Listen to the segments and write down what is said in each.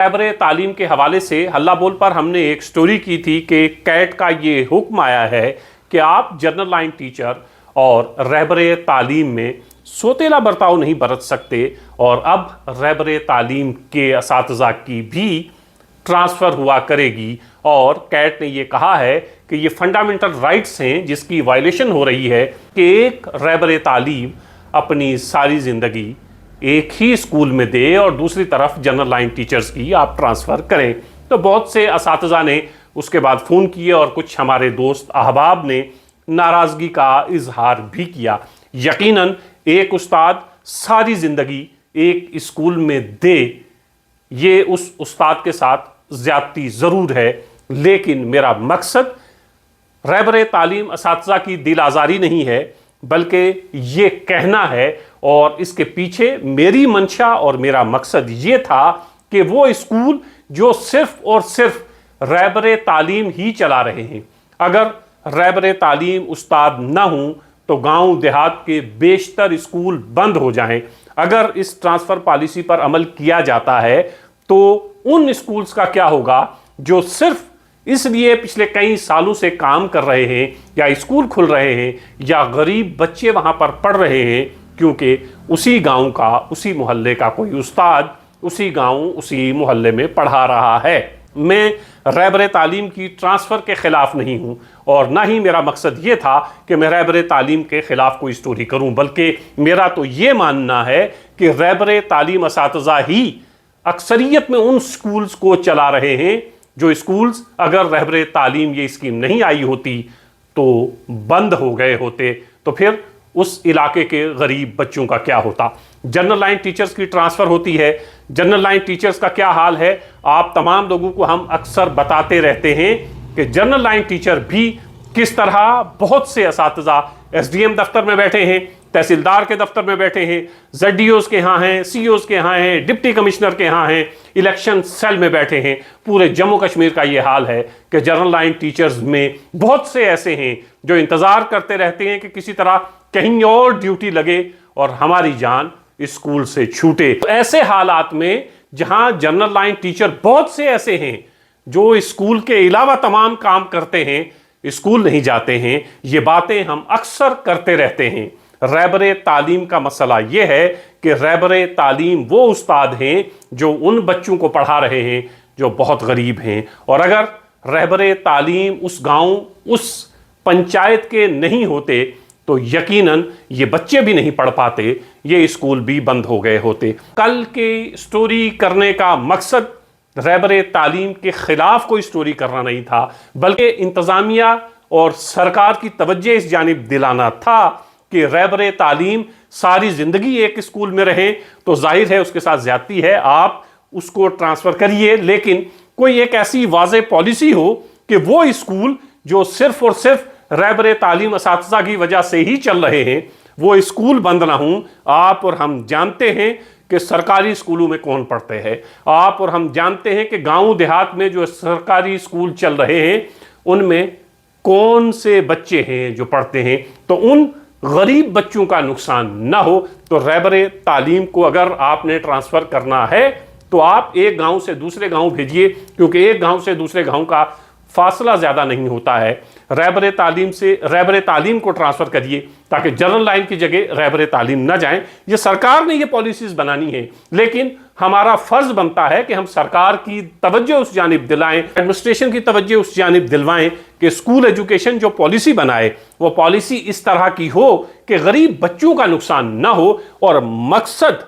रहबरे तालीम के हवाले से हल्ला बोल पर हमने एक स्टोरी की थी कि कैट का ये हुक्म आया है कि आप जनरल लाइन टीचर और रहबरे तालीम में सोतेला बर्ताव नहीं बरत सकते, और अब रहबरे तालीम के असातिज़ा की भी ट्रांसफ़र हुआ करेगी। और कैट ने ये कहा है कि ये फंडामेंटल राइट्स हैं जिसकी वायलेशन हो रही है कि एक रहबरे तालीम अपनी सारी ज़िंदगी एक ही स्कूल में दे और दूसरी तरफ जनरल लाइन टीचर्स की आप ट्रांसफ़र करें। तो बहुत से असातिज़ा ने उसके बाद फ़ोन किए और कुछ हमारे दोस्त अहबाब ने नाराज़गी का इजहार भी किया। यकीनन एक उस्ताद सारी ज़िंदगी एक स्कूल में दे, ये उस उस्ताद के साथ ज़्यादती ज़रूर है, लेकिन मेरा मकसद रहबरे तालीम असातिज़ा की दिल आज़ारी नहीं है, बल्कि ये कहना है और इसके पीछे मेरी मंशा और मेरा मकसद ये था कि वो स्कूल जो सिर्फ और सिर्फ रहबरे तालीम ही चला रहे हैं, अगर रहबरे तालीम उस्ताद ना हूं तो गांव देहात के बेशतर स्कूल बंद हो जाएं। अगर इस ट्रांसफ़र पॉलिसी पर अमल किया जाता है तो उन स्कूल्स का क्या होगा जो सिर्फ इसलिए पिछले कई सालों से काम कर रहे हैं या स्कूल खुल रहे हैं या गरीब बच्चे वहां पर पढ़ रहे हैं क्योंकि उसी गांव का, उसी मोहल्ले का कोई उस्ताद उसी गांव, उसी मोहल्ले में पढ़ा रहा है। मैं रहबरे तालीम की ट्रांसफ़र के ख़िलाफ़ नहीं हूं और ना ही मेरा मकसद ये था कि मैं रहबरे तालीम के ख़िलाफ़ कोई स्टोरी करूं, बल्कि मेरा तो ये मानना है कि रहबरे तालीम असातिज़ा ही अक्सरियत में उन स्कूल्स को चला रहे हैं जो स्कूल्स अगर रहबरे तालीम ये स्कीम नहीं आई होती तो बंद हो गए होते, तो फिर उस इलाके के गरीब बच्चों का क्या होता। जनरल लाइन टीचर्स की ट्रांसफ़र होती है, जनरल लाइन टीचर्स का क्या हाल है आप तमाम लोगों को हम अक्सर बताते रहते हैं कि जनरल लाइन टीचर भी किस तरह बहुत से असातिज़ा एसडीएम दफ्तर में बैठे हैं, तहसीलदार के दफ्तर में बैठे हैं, ZDOs के यहाँ हैं, CEOs के यहाँ हैं, डिप्टी कमिश्नर के यहाँ हैं, इलेक्शन सेल में बैठे हैं। पूरे जम्मू कश्मीर का ये हाल है कि जनरल लाइन टीचर्स में बहुत से ऐसे हैं जो इंतज़ार करते रहते हैं कि किसी तरह कहीं और ड्यूटी लगे और हमारी जान स्कूल से छूटे। तो ऐसे हालात में जहाँ जनरल लाइन टीचर बहुत से ऐसे हैं जो स्कूल के अलावा तमाम काम करते हैं, स्कूल नहीं जाते हैं, ये बातें हम अक्सर करते रहते हैं। रहबरे तालीम का मसला यह है कि रहबरे तालीम वो उस्ताद हैं जो उन बच्चों को पढ़ा रहे हैं जो बहुत गरीब हैं, और अगर रहबरे तालीम उस गांव, उस पंचायत के नहीं होते तो यकीनन ये बच्चे भी नहीं पढ़ पाते, ये स्कूल भी बंद हो गए होते। कल के स्टोरी करने का मकसद रहबरे तालीम के ख़िलाफ़ कोई स्टोरी करना नहीं था, बल्कि इंतज़ामिया और सरकार की तवज्जो इस जानिब दिलाना था कि रहबरे तालीम सारी ज़िंदगी एक स्कूल में रहें तो जाहिर है उसके साथ ज़्यादती है, आप उसको ट्रांसफ़र करिए, लेकिन कोई एक ऐसी वाज़ेह पॉलिसी हो कि वो स्कूल जो सिर्फ़ और सिर्फ रहबरे तालीम असातिज़ा की वजह से ही चल रहे हैं वो स्कूल बंद ना हों। आप और हम जानते हैं कि सरकारी स्कूलों में कौन पढ़ते हैं, आप और हम जानते हैं कि गांव देहात में जो सरकारी स्कूल चल रहे हैं उनमें कौन से बच्चे हैं जो पढ़ते हैं। तो उन गरीब बच्चों का नुकसान ना हो, तो रहबरे तालीम को अगर आपने ट्रांसफ़र करना है तो आप एक गांव से दूसरे गांव भेजिए, क्योंकि एक गांव से दूसरे गांव का फासला ज़्यादा नहीं होता है। रहबरे तालीम से रहबरे तालीम को ट्रांसफ़र करिए ताकि जनरल लाइन की जगह रहबरे तालीम ना जाएं। ये सरकार ने ये पॉलिसीज़ बनानी है, लेकिन हमारा फ़र्ज़ बनता है कि हम सरकार की तवज्जो उस जानिब दिलाएं, एडमिनिस्ट्रेशन की तवज्जो उस जानिब दिलवाएं कि स्कूल एजुकेशन जो पॉलिसी बनाए वो पॉलिसी इस तरह की हो कि गरीब बच्चों का नुकसान ना हो, और मकसद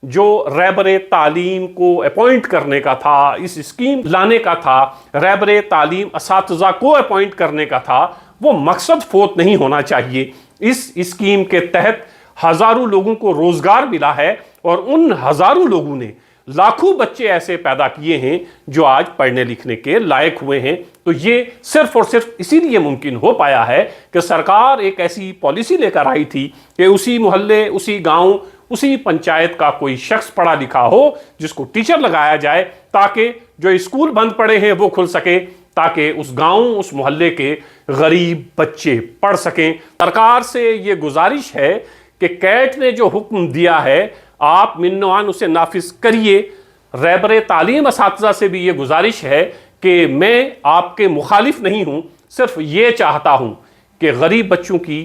जो रहबरे तालीम को अपॉइंट करने का था, इस स्कीम लाने का था, रहबरे तालीम असातिज़ा को अपॉइंट करने का था, वो मकसद फोत नहीं होना चाहिए। इस स्कीम के तहत हज़ारों लोगों को रोज़गार मिला है और उन हज़ारों लोगों ने लाखों बच्चे ऐसे पैदा किए हैं जो आज पढ़ने लिखने के लायक हुए हैं। तो ये सिर्फ और सिर्फ इसीलिए मुमकिन हो पाया है कि सरकार एक ऐसी पॉलिसी लेकर आई थी कि उसी मोहल्ले, उसी गांव, उसी पंचायत का कोई शख्स पढ़ा लिखा हो जिसको टीचर लगाया जाए ताकि जो स्कूल बंद पड़े हैं वो खुल सके, ताकि उस गांव, उस मोहल्ले के गरीब बच्चे पढ़ सकें। सरकार से ये गुजारिश है कि कैट ने जो हुक्म दिया है आप मिन्नवान उसे नाफिज करिए, रहबर तालीम असातिज़ा से भी ये गुजारिश है कि मैं आपके मुखालिफ नहीं हूँ, सिर्फ ये चाहता हूँ कि गरीब बच्चों की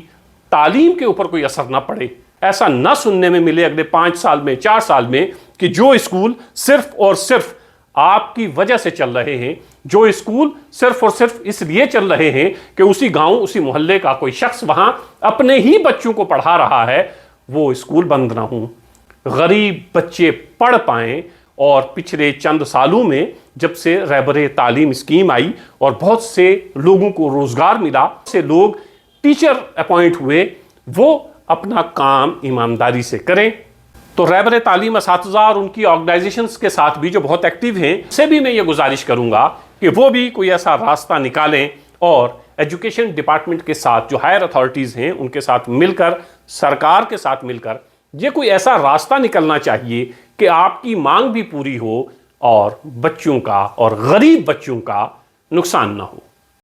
तालीम के ऊपर कोई असर ना पड़े। ऐसा ना सुनने में मिले अगले 5 साल में, 4 साल में कि जो स्कूल सिर्फ और सिर्फ आपकी वजह से चल रहे हैं, जो स्कूल सिर्फ और सिर्फ इसलिए चल रहे हैं कि उसी गांव, उसी मोहल्ले का कोई शख्स वहां अपने ही बच्चों को पढ़ा रहा है, वो स्कूल बंद ना हो, गरीब बच्चे पढ़ पाएं। और पिछले चंद सालों में जब से रहबर तालीम स्कीम आई और बहुत से लोगों को रोजगार मिला, से लोग टीचर अपॉइंट हुए, वो अपना काम ईमानदारी से करें। तो रहबर तालीम असातिज़ा और उनकी ऑर्गेनाइजेशंस के साथ भी जो बहुत एक्टिव हैं, से भी मैं ये गुजारिश करूंगा कि वो भी कोई ऐसा रास्ता निकालें और एजुकेशन डिपार्टमेंट के साथ, जो हायर अथॉरिटीज़ हैं, उनके साथ मिलकर, सरकार के साथ मिलकर ये कोई ऐसा रास्ता निकलना चाहिए कि आपकी मांग भी पूरी हो और बच्चों का और गरीब बच्चों का नुकसान ना हो।